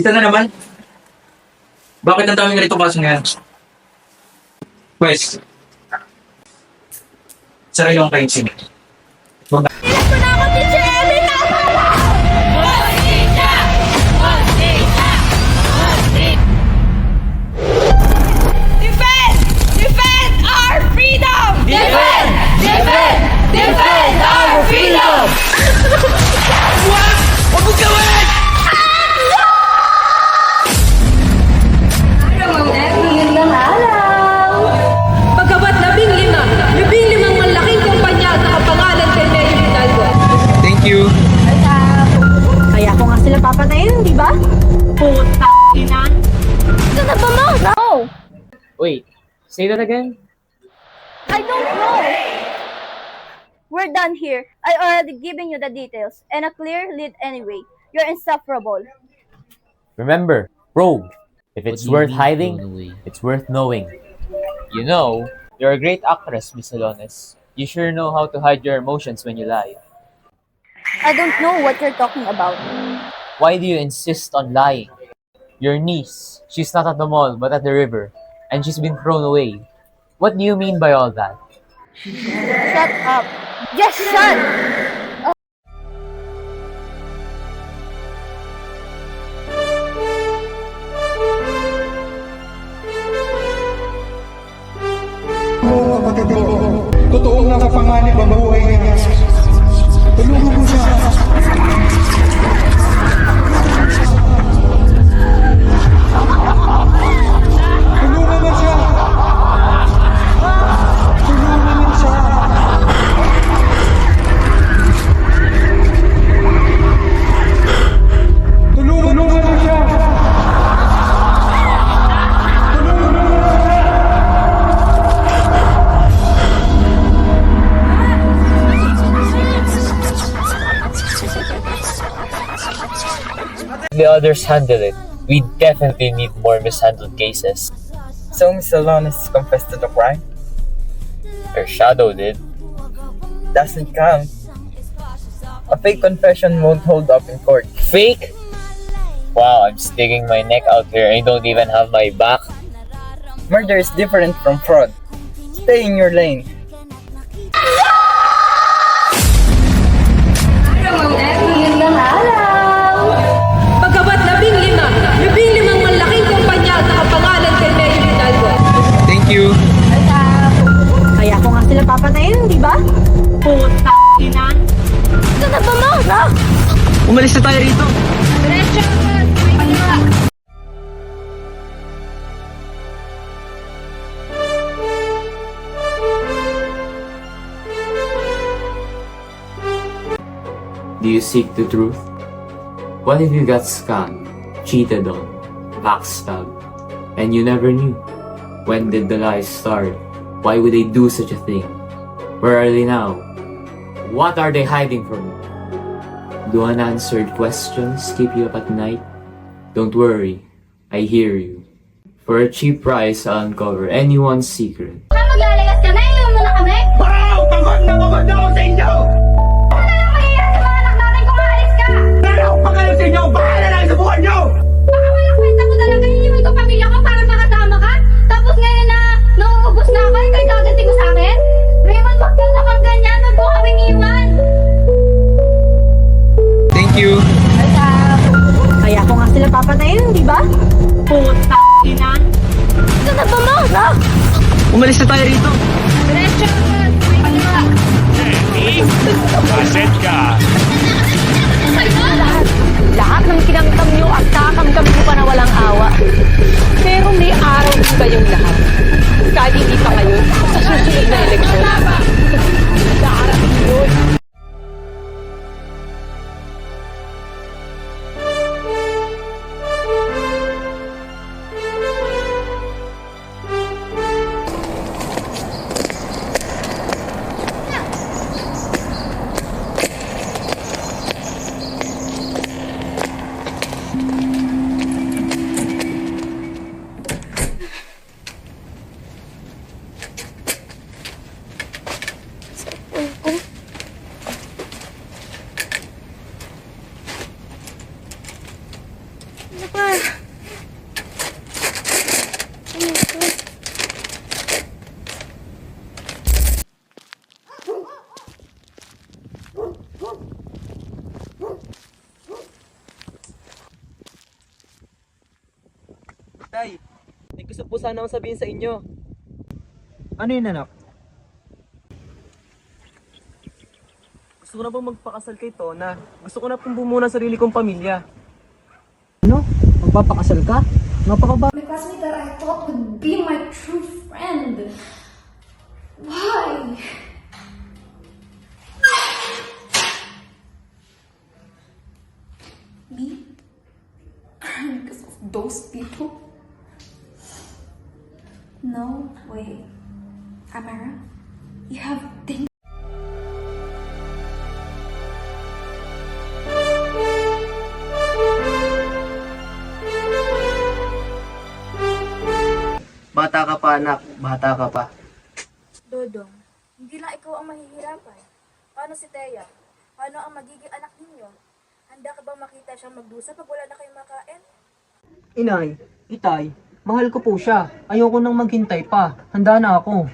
Isa na naman. Bakit ang daming ganito kaso ngayon? Pwes, sarili akong kainsin. Ilan ko na ako, Teacher Emmy! Tama na! Hostisya! Hostisya! Hostisya! Defend! Defend our freedom! Defend! Defend! Defend our freedom! Wag! Wag mo gawin! Magandang araw! Pagkabat 15 malaking kumpanya sa kapangalan kay Mayor Hidalgo. Thank you. Kaya ko nga sila papatayin, di ba? Puta ina! Ito na ba mo? No! Wait, say that again? I don't know! We're done here. I already given you the details and a clear lead anyway. You're insufferable. Remember, rogue. If it's What do you worth mean, hiding, thrown away? it's worth knowing. You know, you're a great actress, Miss Salones. You sure know how to hide your emotions when you lie. I don't know what you're talking about. Why do you insist on lying? Your niece, she's not at the mall but at the river, and she's been thrown away. What do you mean by all that? Shut up. Just shut! Oo, kapatid ko. Totoong nakapanganib ang buhay niya. Tulungan mo siya. Tulungan mo siya. Tulungan mo siya. Tulungan mo siya. The others handle it. We definitely need more mishandled cases. So Miss Salones confessed to the crime? Her shadow did. Doesn't count. A fake confession won't hold up in court. Fake? Wow, I'm sticking my neck out here and you don't even have my back. Murder is different from fraud. Stay in your lane. Magandang araw! Pagkabat 15 malaking kumpanya sa kapangalan kay Mayor Hidalgo. Thank you. Kaya ko nga sila papatayin, di ba? Puta ina! Ito na ba mo? No! Umalis na tayo rito. Diretso! Do you seek the truth? What if you got scammed, cheated on, backstabbed, and you never knew? When did the lies start? Why would they do such a thing? Where are they now? What are they hiding from you? Do unanswered questions keep you up at night? Don't worry, I hear you. For a cheap price, I'll uncover anyone's secret. Maglalayas ka na, iyon mo na kami! Wow! Pagod na ako sa inyo! Ano na lang mangyayari sa mga anak natin kung aalis ka? Pero pa kayo sa inyo! Bahala na sa buwan nyo! Baka walang kwenta ko talaga iniwan ko pamilya ko para makasama ka? Tapos ngayon na nauubos na ako, ikaw'y gaganti ko sa akin? Raymond, wag ka naman ganyan, wag mo kaming iwan! Thank you. Kaya ko nga sila papatayin, di ba? Puta ina! Ito na ba mo? No! Umalis na tayo rito. Diretso! Aset ka! Lahat ng kinamtam nyo at kakamtam nyo pa na walang awa. Pero may araw din kayong lahat. Kahit hindi pa kayo sa susunod na eleksyon. Darating yun. gusto po sana akong sabihin sa inyo. Ano yun, anak? Gusto ko na pong magpakasal kay Tona. Gusto ko na pong bumuo ng sarili kong pamilya. Ano? Magpapakasal ka? Napakaba... My classmate that I thought would be my true friend. Why? Me? Crying because of those people? No way. Amara, you have things. Bata ka pa anak, bata ka pa. Dodong, hindi lang ikaw ang mahihirapan. Paano si Teya? Paano ang magiging anak ninyo? Handa ka bang makita siyang magdusa pag wala na kayong makain? Inay, itay, mahal ko po siya. Ayoko nang maghintay pa. Handa na ako.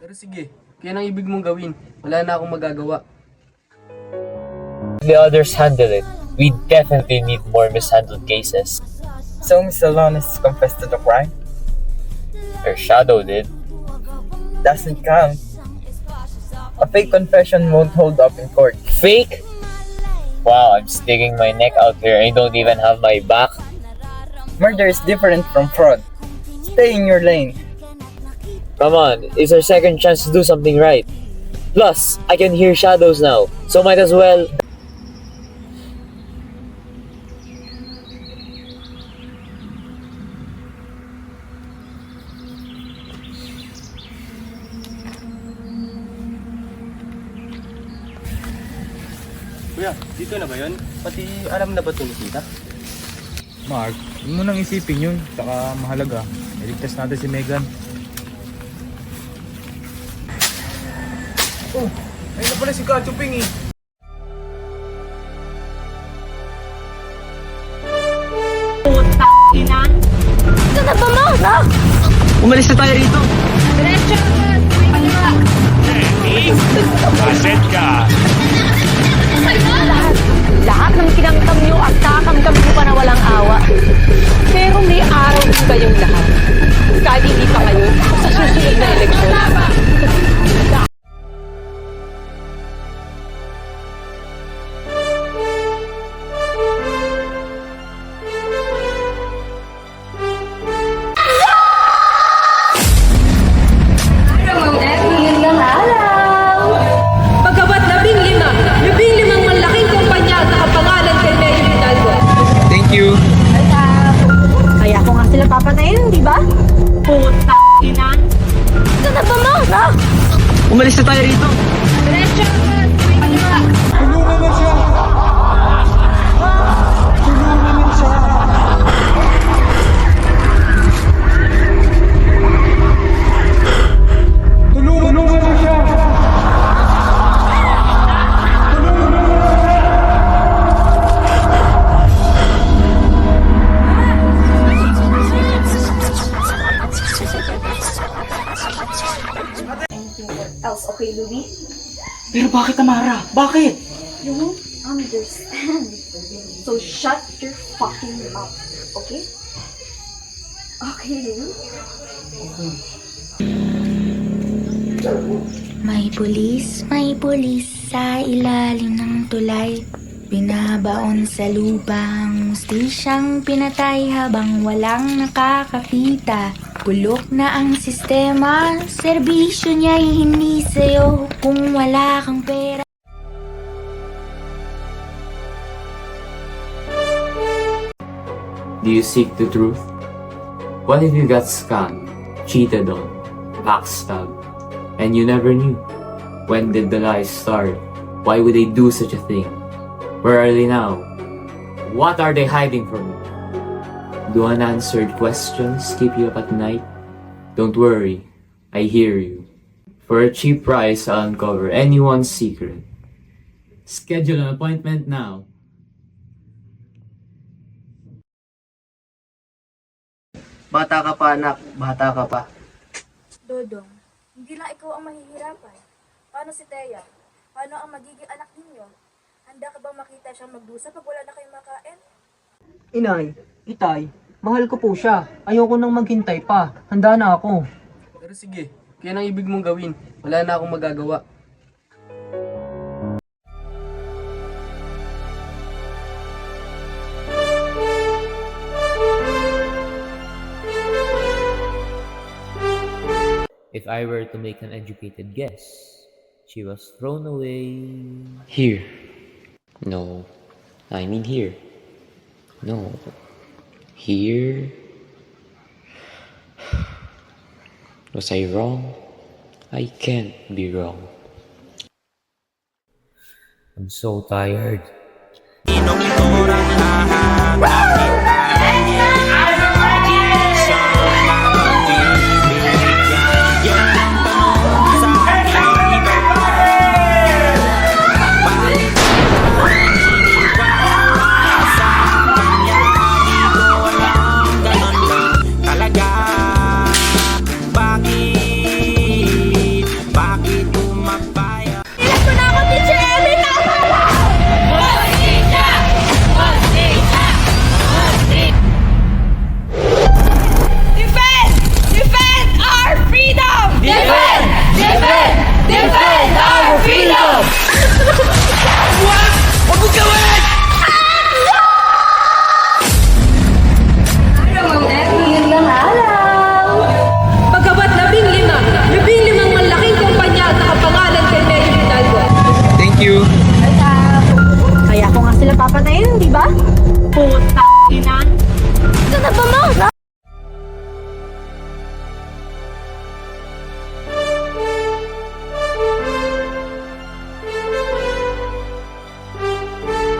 Pero sige, kaya ang ibig mong gawin. Wala na akong magagawa. If the others handle it, we definitely need more mishandled cases. So Miss Alonis confessed to the crime? Her shadow did. Doesn't count. A fake confession won't hold up in court. Fake? Wow, I'm sticking my neck out here and you don't even have my back. Murder is different from fraud. Stay in your lane. Come on, it's our second chance to do something right. Plus, I can hear shadows now, so might as well. Kuya, dito na ba yun? Pati alam na ba ito ni Tita? Mark, huwag mo nang isipin yun. Saka mahalaga. Iligtas natin si Megan. Oh, ayun na pala si Kachuping eh. Ito na ba mo? No! Umalis na tayo rito. Diretso! Aset ka. Lahat ng kinamtam nyo at kakamkam nyo pa na walang awa. Pero may araw din kayong lahat. Kahit hindi pa kayo sa susunod na eleksyon. Pagkabat 15 malaking kumpanya at nakapangalan kay Mayor Hidalgo. Thank you. Kaya ko nga sila papatayin, di ba? Puta ina! Ito na ba mo? No! Umalis na tayo rito. Diretso! Tulungan mo siya! Tulungan mo siya! Tulungan mo siya! Else, okay, Louie? Pero bakit, Tamara? Bakit? You won't understand. So shut your fucking mouth, okay? Okay, Louie? May pulis sa ilalim ng tulay. Binabaon sa lubang, stisyang pinatay habang walang nakakakita. Bulok na ang sistema, serbisyo niya'y hindi sa'yo kung wala kang pera. Do you seek the truth? What if you got scammed, cheated on, backstabbed, and you never knew? When did the lies start? Why would they do such a thing? Where are they now? What are they hiding from you? Do unanswered questions keep you up at night? Don't worry, I hear you. For a cheap price, I'll uncover anyone's secret. Schedule an appointment now. Bata ka pa anak, bata ka pa. Dodong, hindi lang ikaw ang mahihirapan. Paano si Teya? Paano ang magiging anak ninyo? Handa ka bang makita siyang magdusa pag wala na kayong makain? Inay, itay, Mahal ko po siya. Ayoko nang maghintay pa. Handa na ako. Pero sige, kaya ang ibig mong gawin. Wala na akong magagawa. If I were to make an educated guess, she was thrown away. Here. No. I mean here. No. Here. Was I wrong? I can't be wrong. I'm so tired.